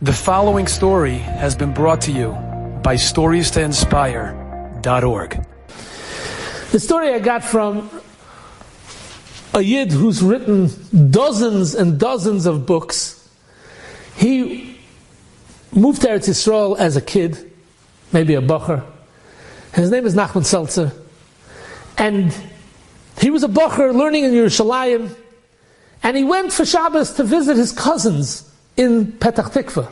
The following story has been brought to you by StoriesToInspire.org. The story I got from a Yid who's written dozens and dozens of books. He moved to Eretz Yisrael as a kid, maybe a bacher. His name is Nachman Seltzer. And he was a bacher learning in Yerushalayim. And he went for Shabbos to visit his cousins in Petach Tikva.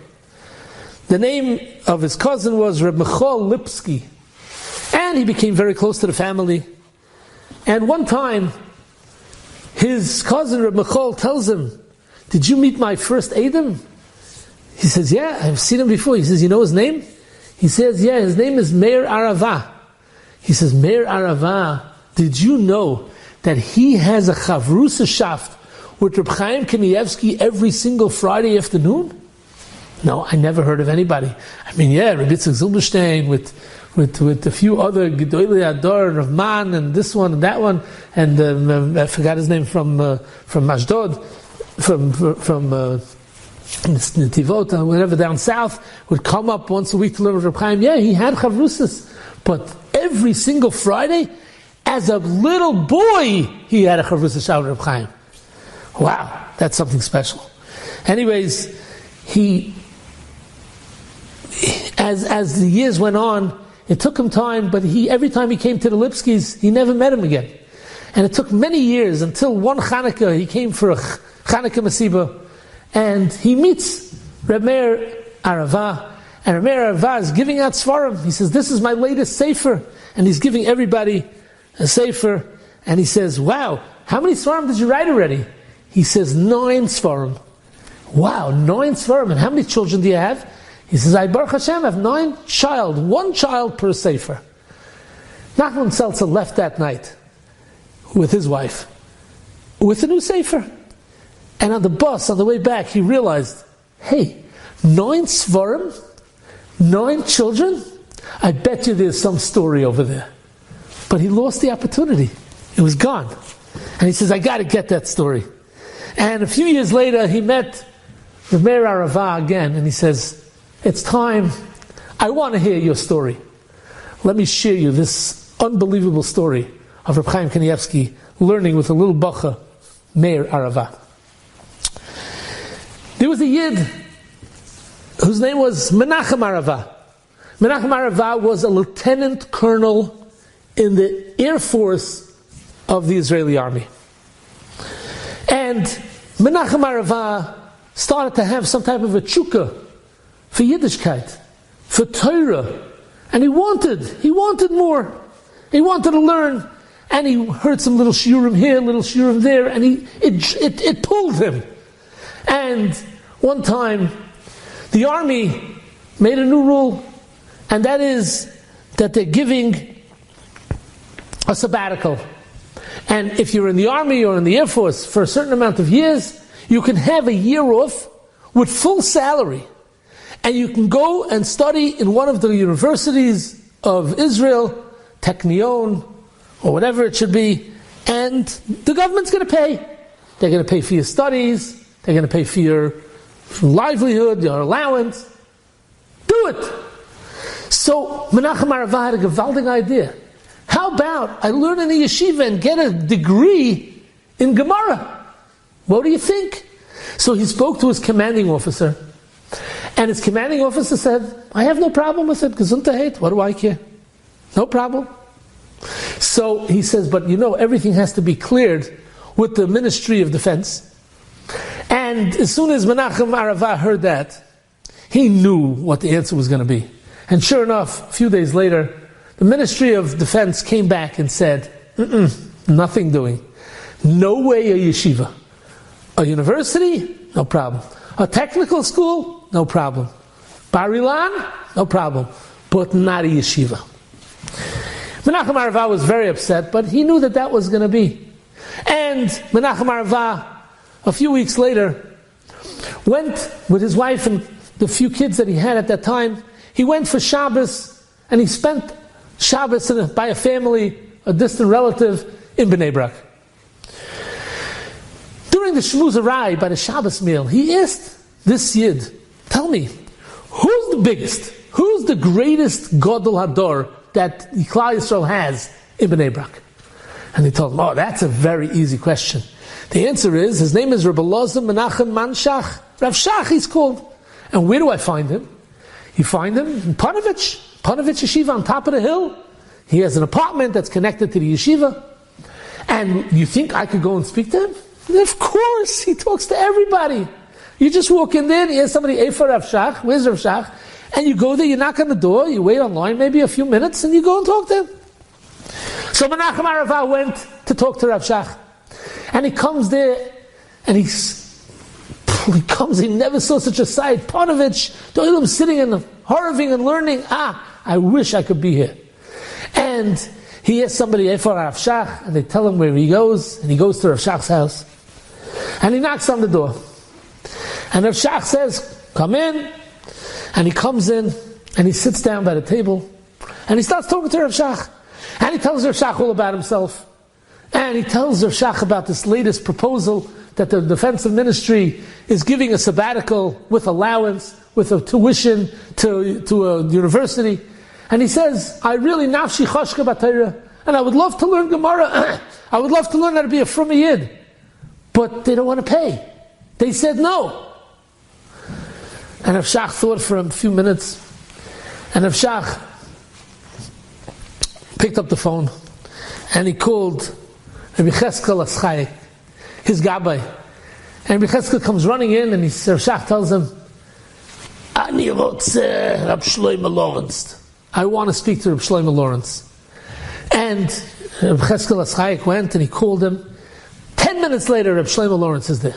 The name of his cousin was Rabbi Lipsky, and he became very close to the family. And one time, his cousin Rabbi tells him, "Did you meet my first Adam?" He says, "Yeah, I've seen him before." He says, "You know his name?" He says, "Yeah, his name is Meir Arava." He says, "Meir Arava, did you know that he has a chavrusashaft with Rabbi Chaim Kanievsky every single Friday afternoon?" No, I never heard of anybody. I mean, yeah, Rabbi Yitzchok Zilberstein with a few other Gedolei Ador, Rav Man, and this one and that one, and I forgot his name from Ashdod, from Netivot, whatever down south, would come up once a week to learn with Rabbi Chaim. Yeah, he had chavrusas, but every single Friday, as a little boy, he had a chavrusas shah with Rabbi Chaim. Wow, that's something special. Anyways, as the years went on, it took him time, but every time he came to the Lipskys, he never met him again. And it took many years until one Chanukah, he came for a Chanukah Masiba, and he meets Reb Meir Arava, and Reb Meir Arava is giving out Svarim. He says, "This is my latest Sefer," and he's giving everybody a Sefer, and he says, "Wow, how many Svarim did you write already?" He says, 9 Svarim. Wow, 9 Svarim, and how many children do you have? He says, I Baruch Hashem have 9 child, 1 child per Sefer. Nachman Seltzer left that night with his wife, with a new Sefer. And on the bus, on the way back, he realized, hey, 9 Svarim, 9 children? I bet you there's some story over there. But he lost the opportunity. It was gone. And he says, I got to get that story. And a few years later, he met the Meir Arava again, and he says, it's time. I want to hear your story. Let me share you this unbelievable story of Reb Chaim Kanievsky learning with a little bacha, Meir Arava. There was a Yid whose name was Menachem Arava. Menachem Arava was a lieutenant colonel in the Air Force of the Israeli army. And Menachem Arava started to have some type of a tshuka for Yiddishkeit, for Torah, and he wanted more. He wanted to learn, and he heard some little shiurim here, little shiurim there, and it pulled him. And one time, the army made a new rule, and that is that they're giving a sabbatical. And if you're in the army or in the Air Force for a certain amount of years, you can have a year off with full salary. And you can go and study in one of the universities of Israel, Technion, or whatever it should be, and the government's going to pay. They're going to pay for your studies, they're going to pay for your livelihood, your allowance. Do it! So Menachem Arava had a gewaldig idea. How about I learn in a yeshiva and get a degree in Gemara? What do you think? So he spoke to his commanding officer, and his commanding officer said, I have no problem with it. Gesundheit, what do I care? No problem. So he says, but everything has to be cleared with the Ministry of Defense. And as soon as Menachem Arava heard that, he knew what the answer was going to be. And sure enough, a few days later, the Ministry of Defense came back and said, nothing doing. No way a yeshiva. A university? No problem. A technical school? No problem. Bar Ilan? No problem. But not a yeshiva. Menachem Arava was very upset, but he knew that was going to be. And Menachem Arava, a few weeks later, went with his wife and the few kids that he had at that time. He went for Shabbos, and he spent Shabbos by a family, a distant relative, in Bnei Brak. During the Shmuz Arai, by the Shabbos meal, he asked this Yid, tell me, who's the biggest? Who's the greatest Gadol Hador that Klal Yisrael has in Bnei Brak? And they told him, oh, that's a very easy question. The answer is, his name is Rabbi Loza Menachem Manshach. Rav Shach he's called. And where do I find him? You find him in Panovich Yeshiva on top of the hill. He has an apartment that's connected to the yeshiva. And you think I could go and speak to him? Of course, he talks to everybody. You just walk in there and you ask somebody, Eifa Rav Shach, where's Rav Shach? And you go there, you knock on the door, you wait online maybe a few minutes, and you go and talk to him. So Menachem Aravah went to talk to Rav Shach. And he comes there, and he never saw such a sight. Panovich, the Olam sitting and horving and learning. I wish I could be here. And he asks somebody, Eifa Rav Shach, and they tell him where he goes, and he goes to Rav Shach's house. And he knocks on the door. And Rav Shach says, come in. And he comes in, and he sits down by the table, and he starts talking to Rav Shach. And he tells Rav Shach all about himself. And he tells Rav Shach about this latest proposal that the Defense Ministry is giving a sabbatical with allowance, with a tuition to a university. And he says, I really nafshi choshka b'Torah, and I would love to learn Gemara. I would love to learn how to be a Fruma Yid. But they don't want to pay. They said no. And Rav Shach thought for a few minutes. And Rav Shach picked up the phone. And he called Rabbi Cheskel Aschai, his Gabbai. And Rabbi Cheskel comes running in, and Rav Shach tells him, Ani rotze Rab Shlomo Lawrence. I want to speak to Rab Shlomo Lawrence. And Rabbi Cheskel Aschai went, and he called him. 10 minutes later, Rab Shlomo Lawrence is there.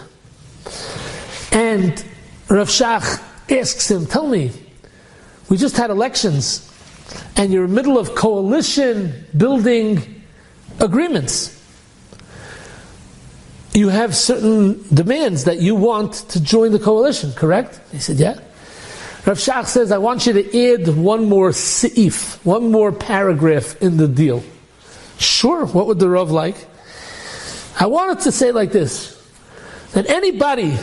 And Rav Shach asks him, tell me, we just had elections, and you're in the middle of coalition building agreements. You have certain demands that you want to join the coalition, correct? He said, yeah. Rav Shach says, I want you to add one more seif, one more paragraph in the deal. Sure, what would the Rav like? I wanted to say like this, that anybody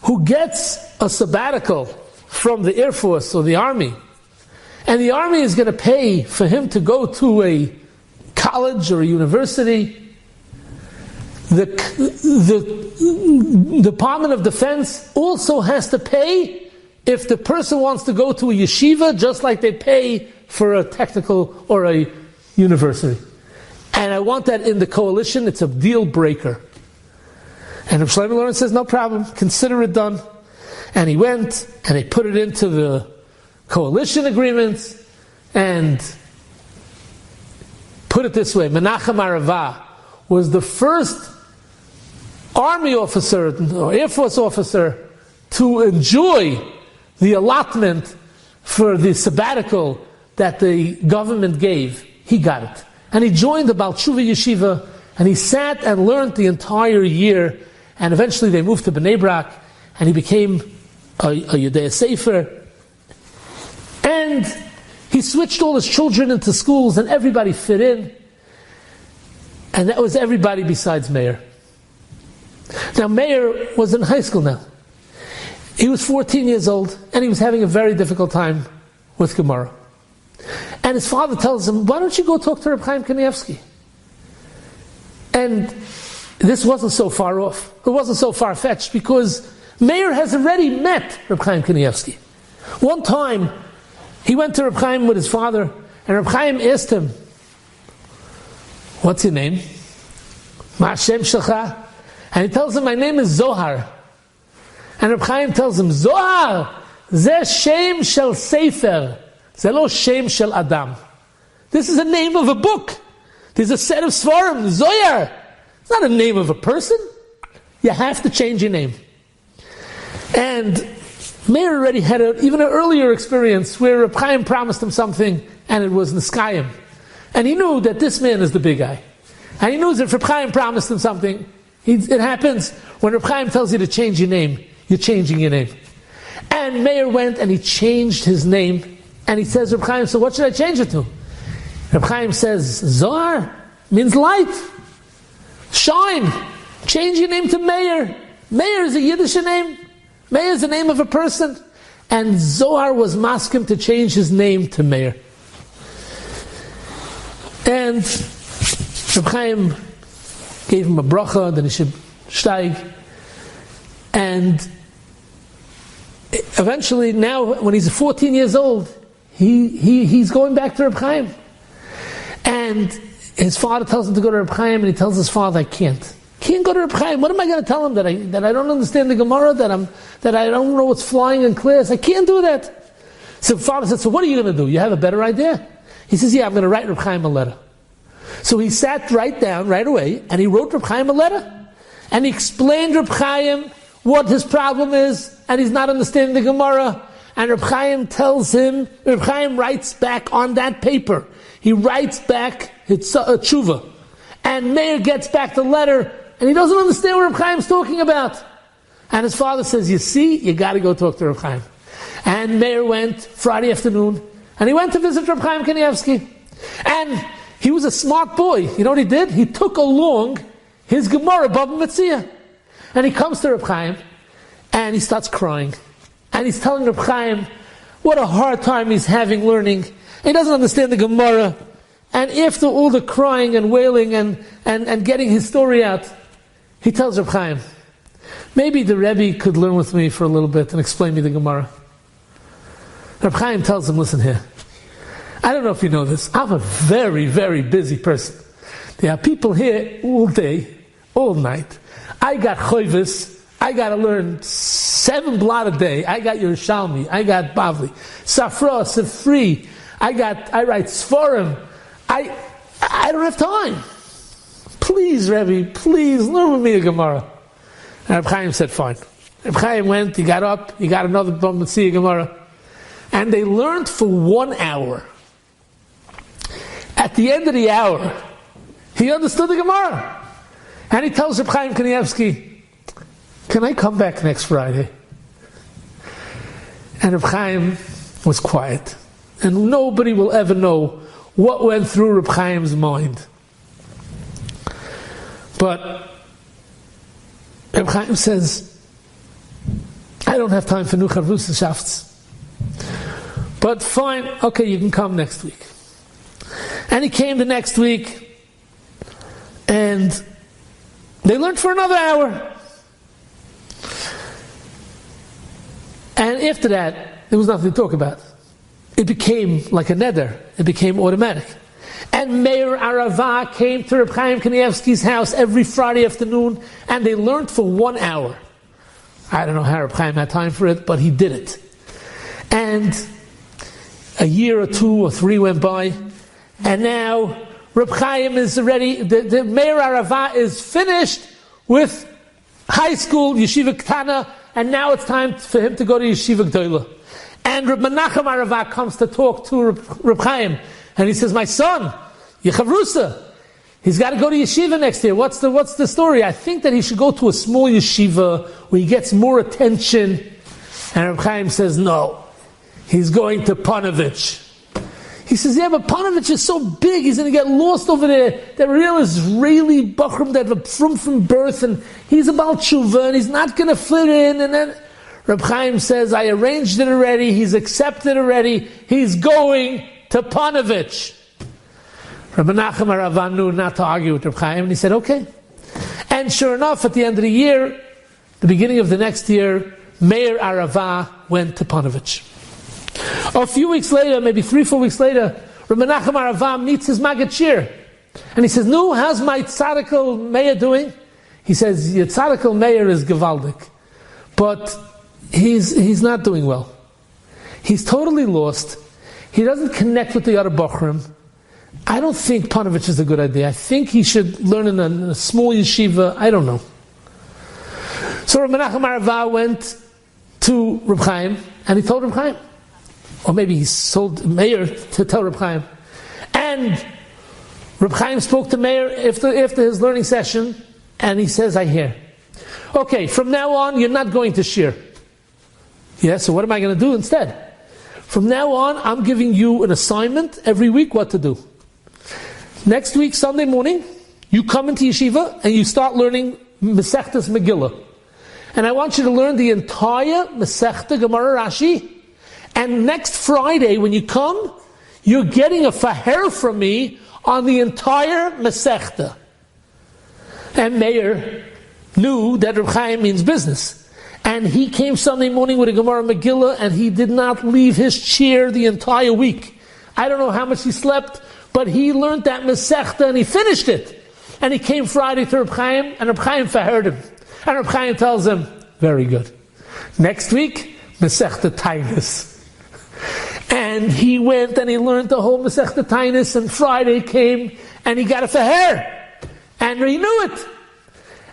who gets a sabbatical from the Air Force or the Army, and the Army is going to pay for him to go to a college or a university, the Department of Defense also has to pay if the person wants to go to a yeshiva, just like they pay for a technical or a university. And I want that in the coalition. It's a deal breaker. And Rav Shlomo Lawrence says, no problem, consider it done. And he went, and they put it into the coalition agreements, and put it this way, Menachem Aravah was the first Army officer, or Air Force officer, to enjoy the allotment for the sabbatical that the government gave. He got it. And he joined the Baal Tshuva Yeshiva, and he sat and learned the entire year, and eventually they moved to Bnei Brak, and he became a Yudea Sefer. And he switched all his children into schools, and everybody fit in. And that was everybody besides Meir. Now Meir was in high school now. He was 14 years old, and he was having a very difficult time with Gemara. And his father tells him, why don't you go talk to Reb Chaim Kanievsky? And this wasn't so far off. It wasn't so far-fetched, because Meir has already met Reb Chaim Kanievsky. One time, he went to Reb Chaim with his father, and Reb Chaim asked him, what's your name? Ma Hashem Shalcha? And he tells him, my name is Zohar. And Reb Chaim tells him, Zohar, ze shem shel sefer, ze lo shem shel adam. This is the name of a book. There's a set of svarim, Zohar. It's not a name of a person. You have to change your name. And Meir already had even an earlier experience where Reb Chaim promised him something, and it was Niskayim. And he knew that this man is the big guy. And he knew that if Reb Chaim promised him something, it happens when Reb Chaim tells you to change your name, you're changing your name. And Meir went and he changed his name, and he says, Reb Chaim, so what should I change it to? Reb Chaim says, Zohar means light, shine. Change your name to Meir. Meir is a Yiddish name. Meir is the name of a person. And Zohar was masking to change his name to Meir. And Reb Chaim gave him a bracha that he should steig. And eventually, now when he's 14 years old, he's going back to Reb Chaim. And his father tells him to go to Reb Chaim, and he tells his father, I can't go to Reb Chaim. What am I going to tell him? That I don't understand the Gemara? That I don't know what's flying in class? I can't do that. So the father said, so what are you going to do? You have a better idea? He says, yeah, I'm going to write Reb Chaim a letter. So he sat right down right away, and he wrote Reb Chaim a letter. And he explained Reb Chaim what his problem is, and he's not understanding the Gemara. And Reb Chaim tells him, Reb Chaim writes back on that paper. He writes back it's a tshuva. And Meir gets back the letter, and he doesn't understand what Reb Chaim's talking about. And his father says, you see, you got to go talk to Reb Chaim. And Meir went Friday afternoon, and he went to visit Reb Chaim Kanievsky. And he was a smart boy. You know what he did? He took along his Gemara, Bava Metzia. And he comes to Reb Chaim, and he starts crying. And he's telling Reb Chaim what a hard time he's having learning. He doesn't understand the Gemara. And after all the crying and wailing and getting his story out, he tells Reb Chaim, maybe the Rebbe could learn with me for a little bit and explain me the Gemara. Reb Chaim tells him, listen here, I don't know if you know this, I'm a very, very busy person. There are people here all day, all night. I got choivis, I got to learn 7 blot a day. I got Yerushalmi, I got Bavli, Safra, Sifri, I write Sforim. I don't have time. Please, Rebbe, please learn with me a Gemara. And Reb Chaim said, fine. Reb Chaim went, he got up, he got another Bava Metzia Gemara. And they learned for 1 hour. At the end of the hour, he understood the Gemara. And he tells Reb Chaim Kanievsky, can I come back next Friday? And Reb Chaim was quiet. And nobody will ever know what went through Reb Chaim's mind. But Reb Chaim says, I don't have time for new Chavrussachafts. But fine, okay, you can come next week. And he came the next week, and they learned for another hour. And after that, there was nothing to talk about. It became like a neder. It became automatic. And Meir Arava came to Reb Chaim Kanievsky's house every Friday afternoon, and they learned for 1 hour. I don't know how Reb Chaim had time for it, but he did it. And a year or 2 or 3 went by, and now Reb Chaim is ready. The Meir Arava is finished with high school, Yeshiva Ktana, and now it's time for him to go to Yeshiva Gdoila. And Reb Menachem Arava comes to talk to Reb Chaim, and he says, "My son, Yechavrusa, he's got to go to yeshiva next year. What's the story? I think that he should go to a small yeshiva where he gets more attention." And Reb Chaim says, "No, he's going to Panovich." He says, "Yeah, but Panovich is so big, he's going to get lost over there. They're real Israeli bachrim that are from birth, and he's about tshuva, and he's not going to fit in." And then Reb Chaim says, "I arranged it already, he's accepted already, he's going to Panovich." Rabbi Menachem Arava knew not to argue with Reb Chaim, and he said, "Okay." And sure enough, at the end of the year, the beginning of the next year, Meir Arava went to Panovich. A few weeks later, maybe 3-4 weeks later, Rabbi Menachem Arava meets his Maggid Shir. And he says, "No, how's my sabbatical Meir doing?" He says, "Your sabbatical Meir is gewaldig, but he's not doing well. He's totally lost. He doesn't connect with the other Bachrim. I don't think Panovich is a good idea. I think he should learn in a small yeshiva. I don't know." So Rabbi Menachem Arava went to Reb Chaim, and he told Reb Chaim. Or maybe he sold Meir to tell Reb Chaim. And Reb Chaim spoke to Meir after his learning session, and he says, "I hear. Okay, from now on, you're not going to shir." "Yeah, so what am I going to do instead?" "From now on, I'm giving you an assignment every week what to do. Next week, Sunday morning, you come into yeshiva and you start learning Masechtas Megillah. And I want you to learn the entire Masechta Gemara Rashi And next Friday, when you come, you're getting a faher from me on the entire Masechta. And Meir knew that Reb Chaim means business. And he came Sunday morning with a Gemara Megillah, and he did not leave his chair the entire week. I don't know how much he slept, but he learned that Masechta and he finished it. And he came Friday to Reb Chaim, and Reb Chaim fahered him. And Reb Chaim tells him, very good. Next week, Masechta Tainus. And he went and he learned the whole Masechta Tainus, and Friday came and he got a faher. And he knew it.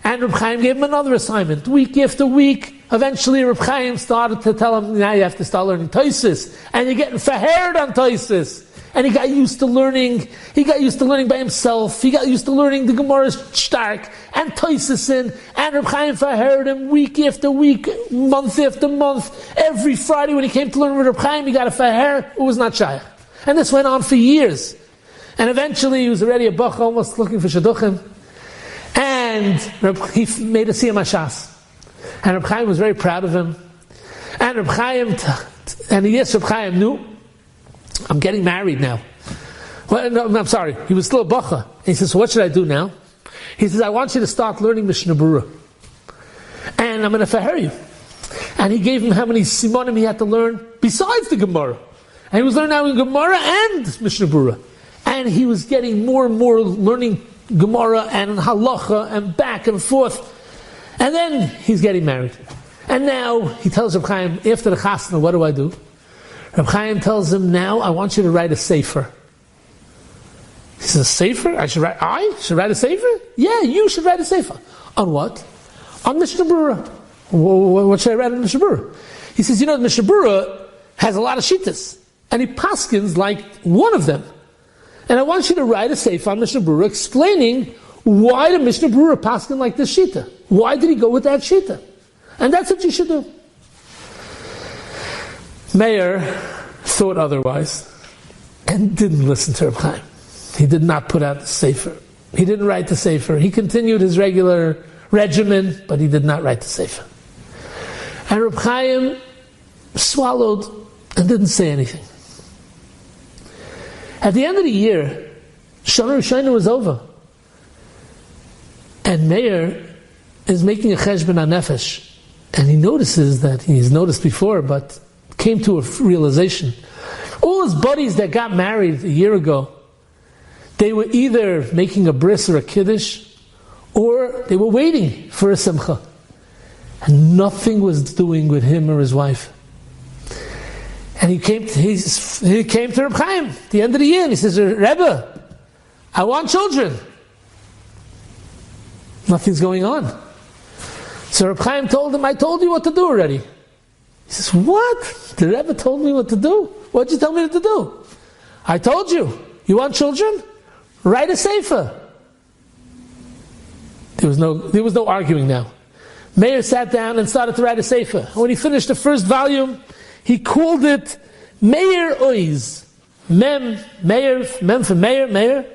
And Reb Chaim gave him another assignment. Week after week, eventually Reb Chaim started to tell him, now you have to start learning Tosfos. And you're getting fahered on Tosfos. And he got used to learning. He got used to learning by himself. He got used to learning the Gemara's stark and Tosfos, and Reb Chaim fahered him week after week, month after month. Every Friday when he came to learn with Reb Chaim, he got a faher. It was not shaykh. And this went on for years. And eventually he was already a bach, almost looking for shidduchim. And he made a siyam hashas. And Reb Chaim was very proud of him. And Reb Chaim, and yes, Reb Chaim knew, I'm getting married now. Well, no, I'm sorry. He was still a bacha. And he says, so what should I do now? He says, I want you to start learning Mishnah Berurah. And I'm going to faher you. And he gave him how many simonim he had to learn besides the Gemara. And he was learning now in Gemara and Mishnah Berurah. And he was getting more and more learning Gemara and halacha and back and forth. And then he's getting married. And now he tells Reb Chaim, after the chasna, what do I do? Reb Chaim tells him, now I want you to write a sefer. He says, a sefer? I should write a sefer? Yeah, you should write a sefer. On what? On Mishnah Berurah. What should I write on Mishnah Berurah? He says, you know, Mishnah Berurah has a lot of shittas. And he paskins like one of them. And I want you to write a sefer on Mishnah Berurah explaining why the Mishnah Berurah paskin like this shita. Why did he go with that shita? And that's what you should do. Meir thought otherwise and didn't listen to Reb Chaim. He did not put out the sefer. He didn't write the sefer. He continued his regular regimen, but he did not write the sefer. And Reb Chaim swallowed and didn't say anything. At the end of the year, Shana Rishona was over. And Meir is making a cheshbon hanefesh. And he notices that he's noticed before, but came to a realization. All his buddies that got married a year ago, they were either making a bris or a kiddush, or they were waiting for a simcha. And nothing was doing with him or his wife. And he came to Reb Chaim at the end of the year, and he says, Rebbe, I want children. Nothing's going on. So Reb Chaim told him, I told you what to do already. He says, what? The Rebbe told me what to do? What did you tell me to do? I told you. You want children? Write a sefer. There was no arguing now. Meir sat down and started to write a sefer. And when he finished the first volume, he called it Meir Oiz. Meir for Meir.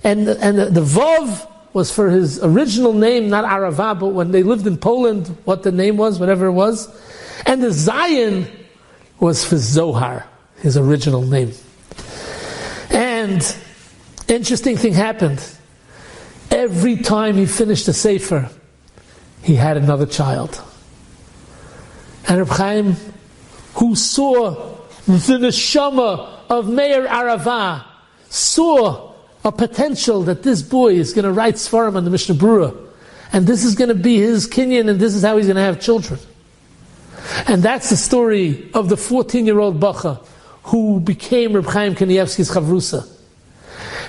And the Vav was for his original name, not Arava, but when they lived in Poland, what the name was, whatever it was. And the Zayin was for Zohar, his original name. And interesting thing happened. Every time he finished the sefer, he had another child. And Reb Chaim, who saw the neshama of Meir Arava, saw a potential that this boy is going to write Sfarim on the Mishnah Berurah, and this is going to be his kinyan, and this is how he's going to have children. And that's the story of the 14-year-old bacha who became Reb Chaim Kanievsky's chavrusa.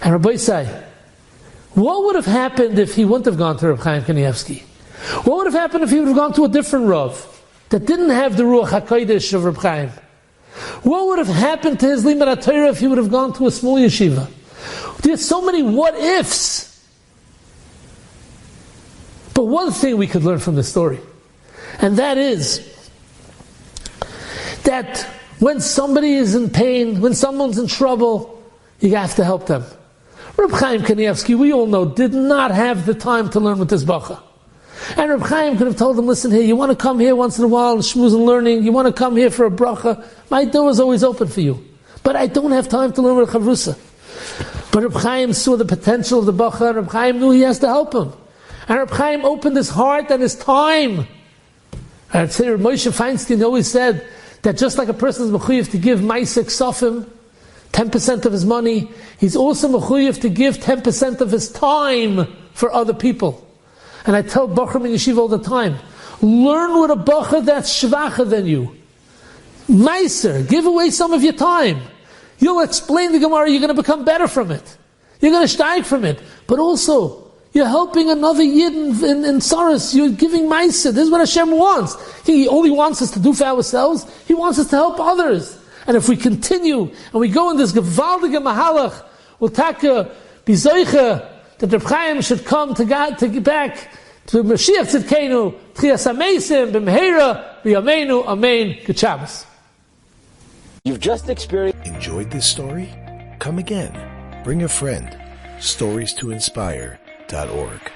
And Rabbi say, what would have happened if he wouldn't have gone to Reb Chaim Kanievsky? What would have happened if he would have gone to a different Rav that didn't have the Ruach HaKodesh of Reb Chaim? What would have happened to his Limud HaTorah if he would have gone to a small yeshiva? There's so many what-ifs. But one thing we could learn from this story, and that is that when somebody is in pain, when someone's in trouble, you have to help them. Reb Chaim Kanievsky, we all know, did not have the time to learn with this bacha. And Reb Chaim could have told him, listen here, you want to come here once in a while and schmooze and learning, you want to come here for a bracha, my door is always open for you. But I don't have time to learn with Chavrusa. But Reb Chaim saw the potential of the Bacha, and Reb Chaim knew he has to help him. And Reb Chaim opened his heart and his time. And I'd say Reb Moshe Feinstein always said that just like a person is mechuyev to give Maisek Sofim, 10% of his money, he's also mechuyev to give 10% of his time for other people. And I tell Bachrim in Yeshiva all the time, learn with a Bacha that's shvacher than you. Meiser, give away some of your time. You'll explain the Gemara, you're going to become better from it. You're going to steig from it. But also, you're helping another Yid in Saras. You're giving Meiser. This is what Hashem wants. He only wants us to do for ourselves. He wants us to help others. And if we continue, and we go in this gewaldige Mahalach, we'll take a bizoiche, that Reb Chaim should come to God, to get back to Mashiach Tzidkenu, Tchias HaMeisim, B'mheira, B'yameinu, Amen, Good Shabbos. You've just experienced. Enjoyed this story? Come again. Bring a friend. StoriesToInspire.org